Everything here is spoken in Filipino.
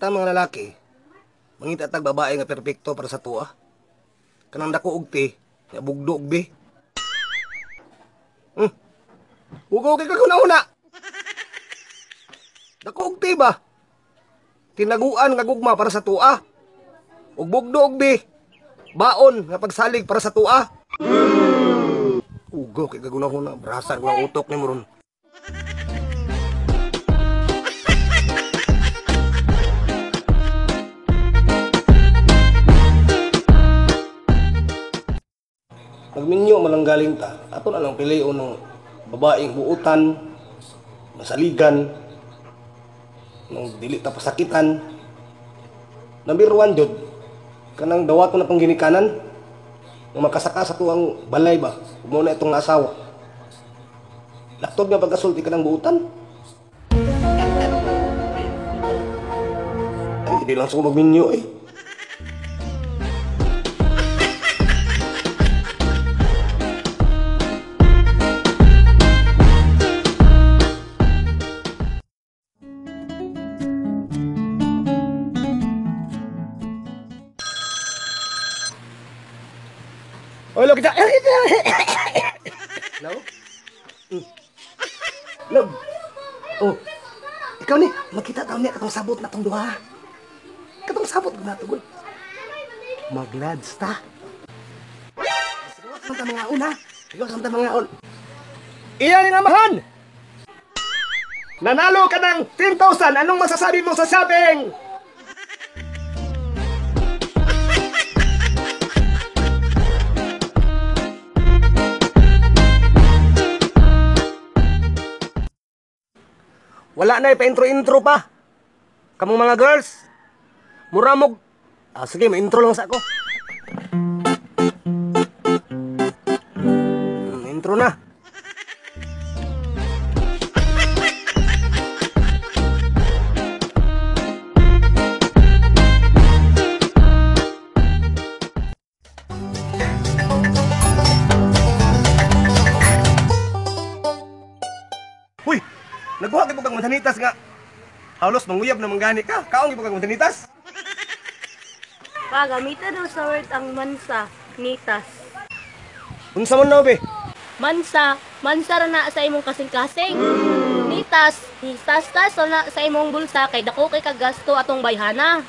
Kita mga lalaki, mangita tag babae nga perpekto para sa tuwa. Kanang dako og ti, nga bugdo og bi. Ugaw kay kaguna-una. Dako og ti ba? Tinaguan nga gugma para sa tuwa. Ug bugdo og bi. Baon nga pagsalig para sa tuwa. Ugaw kay kaguna-una, brasan ko ang utok ni mo ron. Nagminyo malanggaling ta, ato na lang piliyon ng babaeng buutan, masaligan, ng dili ta pasakitan. Number 1 jud, kanang dawato na pangginikanan, ng makasaka sa tuang balay ba, muna itong asawa. Laktod nga pagkasulti ka ng buutan. Ay, hindi lang sa magminyo eh. Oh, lo kita. Hello? Love. Oh. Ikaw ni, makita taon niya katong sabot na tong duha. Katong sabot na tugol. Maglads ta. Sigaw sa mga una. Sigaw sa mga on. Iyan nga mahan. Nanalo ka ng 10,000. Anong masasabi mo sa shopping? Wala na pa-intro-intro pa. Kamong mga girls, muramog. Sige, ma-intro lang sa ako. Intro na. Uy! Nagbuhat ka po kang madanitas nga. Halos manguyab na manggani ka. Kaong po kang madanitas. Pa, gamitan daw sa word ang mansa, nitas. Unsa man na, be? Mansa ra na sa imong kasing-kasing. Nitas ra na sa imong bulsa kay dako kay kagasto atong bayhana.